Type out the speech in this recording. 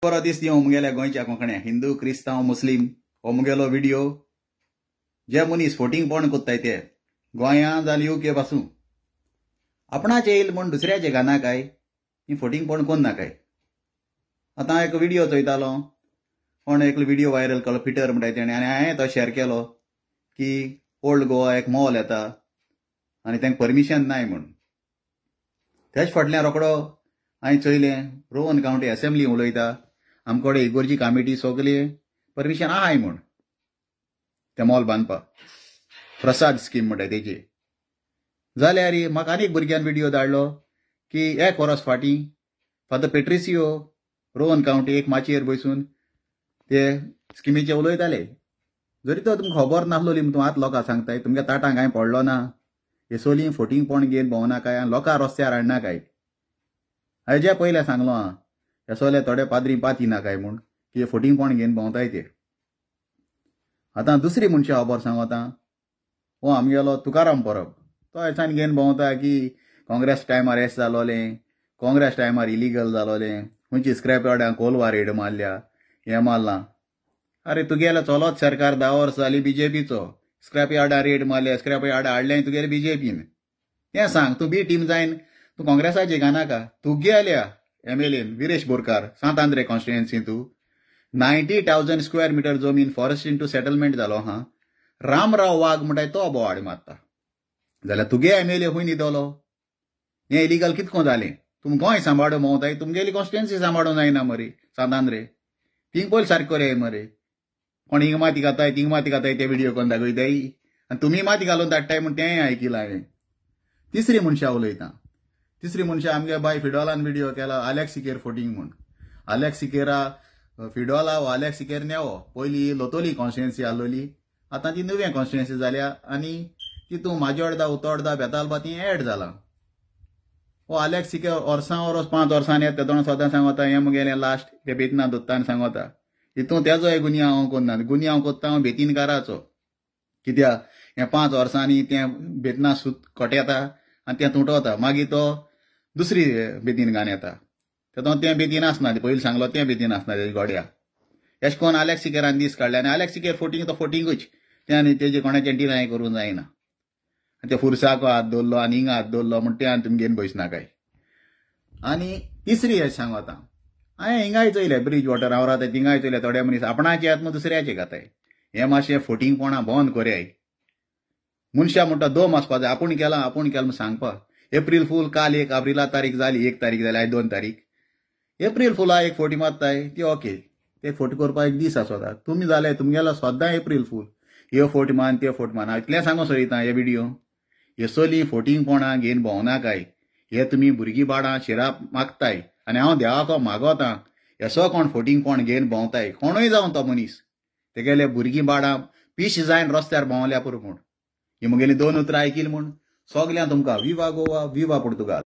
बरो दीस दिवं मुगेल्या गोंयच्या कोंकण्या हिंदू क्रिस्तांव मुस्लीम हो मुगेलो व्हिडिओ जे मनीस फोटींग पण कोत्ताय ते गोंया जाल यूके पासून आपणाचे येईल म्हण दुसऱ्याचे घाना काय ही फोटींग पण कोन्ना काय. आतां एक व्हिडिओ चोयतालो कोण एक व्हिडिओ व्हायरल केलो पिटर म्हणटा तेणें आनी हांवें तो शेअर केलो की ओल्ड गोवा एक मॉल येता आनी तांकां परमिशन नाय म्हूण. तेच फाटल्यान रोखडो हांवें चोयलें रोहन कावंटी असेंब्ली उलयता आमकोडे इगोर्जी कमिटी सगली परमिशन आहाय म्हूण ते मॉल बांदपाक प्रसाद स्कीम म्हणटा तेजी. जाल्यार म्हाका आनीक भुरग्यान व्हिडिओ धाडलो की एक वरस फाटीं फादर पेट्रिसियो रोहन कावंटी एक माचयेर बसून ते स्किमीचे उलयताले. जरी तो तुमकां खबर नासलोली तूं आतां लोकांक सांगताय तुमच्या ताटांक कांय पडलो ना हे सोली फोटींग पण घेवन भोंवनाकाय आनी लोकांक रस्त्यार हाडनाकाय. हेजे पयलें सांगलो हां हे सोले थोडे पाद्री पात नाकाय म्हूण की फोटींग पण घेवन भोंवताय ते. आतां दुसरी मनशां खबर सांगता हो आमगेलो तुकाराम परब तो हेच्यान घेवन भोंवता की काँग्रेस टायमार एस जालोलें काँग्रेस टायमार इलिगल जालोलें खंयची स्क्रॅप यार्डां कोलवा रेड मारल्या हें मारलां. अरे तुगेलो चलोच सरकार 10 वर्सां जालीं बीजेपीचो स्क्रॅप यार्डां रेड मारल्या स्क्रॅप यार्डां हाडलें तुगेले बीजेपीन तें सांग. तूं बी टीम जायन तूं काँग्रेसाचें घानाका. तुगेल्या एमएलएन विरेश बोरकार सांत आंद्रे कॉन्स्टिट्युएन्सी तूं 90,000 स्क्वेअर मिटर जमीन फॉरेस्ट इंटू सेटलमेंट जालो हां. रामराव वाघ म्हणटाय तो बोवाड मारता जाल्यार तुगे एमएलए खंय न्हिदलो हें इलिगल कितको जालें. तुम गोंय सांबाळून भोंवताय तुमगेली कॉन्स्टिट्युएन्सी सांबाळून जायना मरे सांत आंद्रे तींग पयलीं सारको करे मरे. कोण हिंग माती घाताय तिंग माती घाताय ते व्हिडिओ करून दाखयताय आनी तुमी माती घालून धाडटाय म्हूण तेंय आयकिलां हांवें. तिसरी मनशां उलयता. तिसरी मनशां आमगे बाय फिडोलान व्हिडिओ केला आलेक्स सिकेर फोटींग म्हूण. आलेक्स सिकेरा फिडोला हो आलेक्स सिकेर नेवो पयलीं लोतोली कॉन्स्टिट्युएन्सी आसलोली आतां ती नवी कॉन्स्टिट्युएन्सी जाल्या आनी तितून माजोर्डा उतोर्डा बेतालबा ती एड जालां. हो आलेक्स सिकेर वर्सां वरोस 5 वर्सांनी येता तेदोण सदां सांगता हें मुगेलें लास्ट ते बेतना दोत्तान सांगता हितून तेजोय गुन्यांव हांव कोन्ना. गुन्यांव कोत्ता हांव बेतीनकाराचो कित्याक हें 5 वर्सांनी तें बेतना सूत कोटेता आनी तें तुटोता मागीर तो दुसरी बेतीन घान येता तेदोण तें बेतीन आसना पयलीं सांगलो तें बेतीन आसना तेजे गोड्या. अशें करून आलेक्स सिकेरान दीस काडले आनी आलेक्स सिकेर फोटींग तो फोटींगूच तें आनी तेजे कोणाचें डिनाय करूंक जायना. ते फुरसाको हात दवरलो आनी हिंगा हात दवरलो म्हूण तें आनी तुमी घेवन बसनाकाय. आनी तिसरी हें सांगता हांवें हिंगाय चोयलें ब्रीज वॉटर हांव रावता थिंगाय चोयलें थोडे मनीस आपणाचे आत्म दुसऱ्याचे घाताय. हें मातशें फोटींगपणां बंद कोराय. मनशां म्हणटा दोम आसपा जाय आपूण केलां म्हूण सांगपाक. एप्रील फूल काल 1 एप्रिला तारीख जाली 1 तारीख जाली आयज 2 तारीख. एप्रील फुला एक फोटी मारताय ती ओके ते फोटी करपाक एक दीस आसता. तुमी जाले तुमगेलो सद्दां एप्रील फूल ह्यो फोट मान त्यो फोट मान. हांव इतलें सांगूं सोदितां हे व्हिडिओ हे सोली फोटींगपणां घेवन भोंवनाकाय. हे तुमी भुरगीं बाळां शिराप मागताय आनी हांव देवाको मागोतां हेसो कोण फोटींगपण घेवन भोंवताय कोणूय जावन तो मनीस तेगेले भुरगीं बाळां पीश जायन रस्त्यार भोंवल्या पुरो म्हूण ही मुगेली 2 उतरां आयकिल म्हूण सगल्यांक तुमकां विवा गोवा विवा पुर्तुगाल.